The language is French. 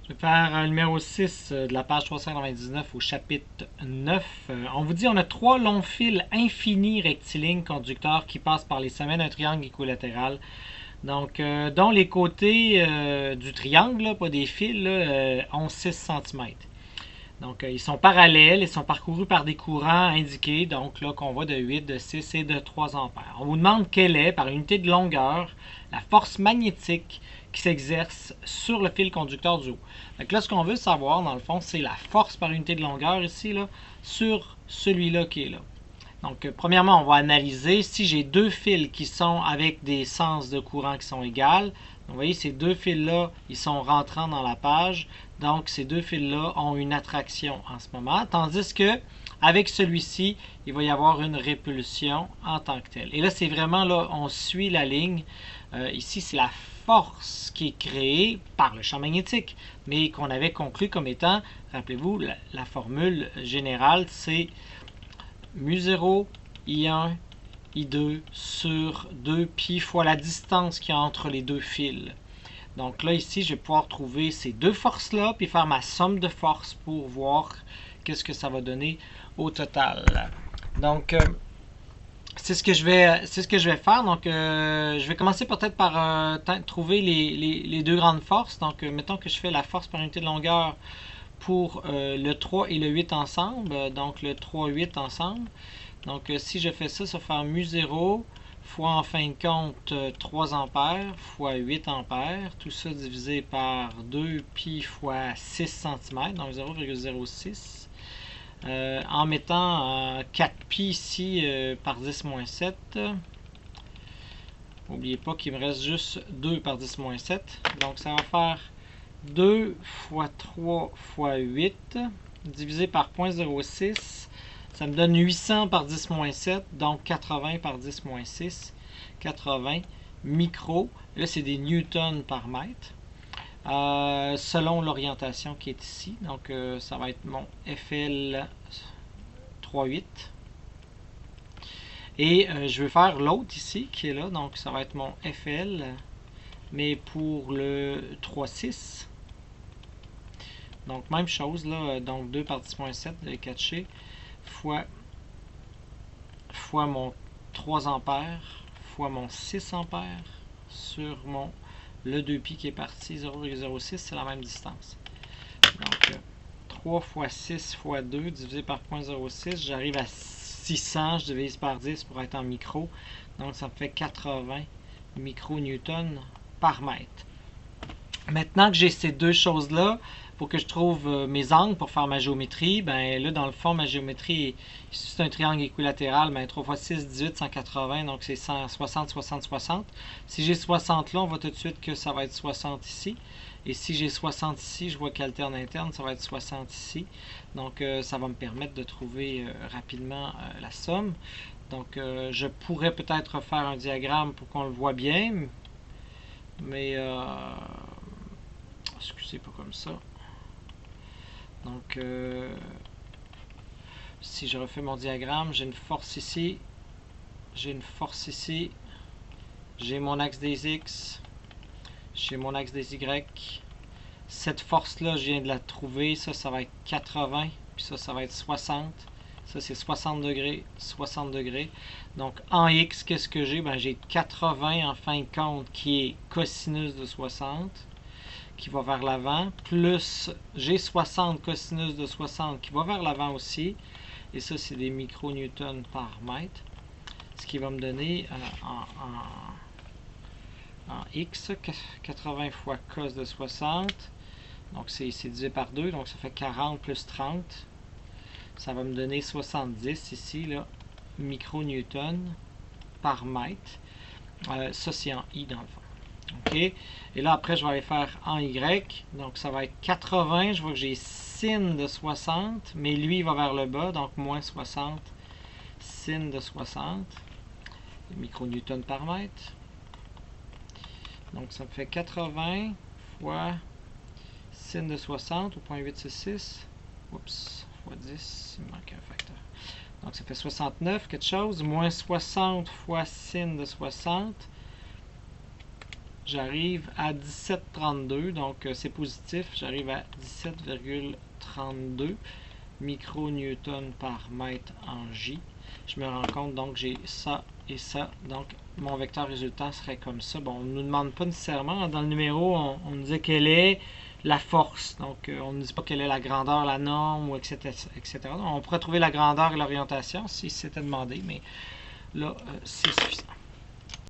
Je vais faire un numéro 6 de la page 399 au chapitre 9. On vous dit on a trois longs fils infinis rectilignes conducteurs qui passent par les sommets d'un triangle équilatéral. Donc, dont les côtés du triangle, là, pas des fils, là, ont 6 cm. Donc, ils sont parallèles, ils sont parcourus par des courants indiqués, donc là, qu'on voit de 8, de 6 et de 3 ampères. On vous demande quelle est, par unité de longueur, la force magnétique qui s'exerce sur le fil conducteur du haut. Donc là, ce qu'on veut savoir, dans le fond, c'est la force par unité de longueur ici, là, sur celui-là qui est là. Donc, premièrement, on va analyser si j'ai deux fils qui sont avec des sens de courant qui sont égales. Donc, vous voyez, ces deux fils-là, ils sont rentrants dans la page. Donc, ces deux fils-là ont une attraction en ce moment. Tandis que, avec celui-ci, il va y avoir une répulsion en tant que telle. Et là, c'est vraiment, là, on suit la ligne. Ici, c'est la force qui est créée par le champ magnétique, mais qu'on avait conclu comme étant, rappelez-vous, la formule générale, c'est mu0, I1, I2 sur 2pi fois la distance qu'il y a entre les deux fils. Donc là, ici, je vais pouvoir trouver ces deux forces-là, puis faire ma somme de forces pour voir qu'est-ce que ça va donner au total. Donc, c'est ce que je vais faire. Donc, je vais commencer peut-être par trouver les deux grandes forces. Donc, mettons que je fais la force par unité de longueur pour le 3 et le 8 ensemble. Donc, le 3, 8 ensemble. Donc, si je fais ça, ça va faire mu0 fois, en fin de compte, 3 ampères fois 8 ampères. Tout ça divisé par 2 pi fois 6 cm, donc 0,06. En mettant 4 pi ici par 10 moins 7. N'oubliez pas qu'il me reste juste 2 par 10 moins 7. Donc, ça va faire 2 fois 3 fois 8 divisé par 0,06. Ça me donne 800 par 10 moins 7, donc 80 par 10 moins 6. 80 micro. Là, c'est des newtons par mètre. Selon l'orientation qui est ici. Donc, ça va être mon FL 3,8. Et je vais faire l'autre ici qui est là. Donc, ça va être mon FL, mais pour le 3,6. Donc, même chose là. Donc, 2 par 10 moins 7 de 4G fois mon 3 ampères fois mon 6 ampères sur le 2pi qui est parti, 0,06, c'est la même distance. Donc, 3 fois 6 fois 2 divisé par 0,06, j'arrive à 600, je divise par 10 pour être en micro. Donc, ça me fait 80 micronewtons par mètre. Maintenant que j'ai ces deux choses-là, il faut que je trouve mes angles pour faire ma géométrie. Ben là, dans le fond, ma géométrie, si c'est un triangle équilatéral, ben 3 x 6, 18, 180, donc c'est 160, 60, 60. Si j'ai 60 là, on voit tout de suite que ça va être 60 ici. Et si j'ai 60 ici, je vois qu'alterne interne, ça va être 60 ici. Donc, ça va me permettre de trouver rapidement la somme. Donc, je pourrais peut-être faire un diagramme pour qu'on le voit bien, mais excusez, pas comme ça. Donc, si je refais mon diagramme, j'ai une force ici, j'ai une force ici, j'ai mon axe des X, j'ai mon axe des Y. Cette force-là, je viens de la trouver. Ça va être 80, puis ça va être 60. Ça, c'est 60 degrés, 60 degrés. Donc, en X, qu'est-ce que j'ai? Ben, j'ai 80 en fin de compte qui est cosinus de 60. Qui va vers l'avant, plus j'ai 60 cosinus de 60 qui va vers l'avant aussi, et ça c'est des micronewtons par mètre, ce qui va me donner en X, 80 fois cos de 60, donc c'est divisé par 2, donc ça fait 40 plus 30, ça va me donner 70 ici, là, micronewtons par mètre, ça c'est en I dans le fond. OK. Et là, après, je vais aller faire en Y. Donc, ça va être 80. Je vois que j'ai sin de 60. Mais lui, il va vers le bas. Donc, moins 60. Sin de 60. Micronewtons par mètre. Donc, ça me fait 80 fois sin de 60 au point 866. Oups. Fois 10. Il me manque un facteur. Donc, ça fait 69 quelque chose. Moins 60 fois sin de 60. j'arrive à 17,32, donc c'est positif. J'arrive à 17,32 micronewtons par mètre en J. Je me rends compte, donc j'ai ça et ça. Donc mon vecteur résultant serait comme ça. Bon, on ne nous demande pas nécessairement. Dans le numéro, on nous dit quelle est la force. Donc on ne nous dit pas quelle est la grandeur, la norme, ou etc. etc. Donc, on pourrait trouver la grandeur et l'orientation si c'était demandé, mais là, c'est suffisant.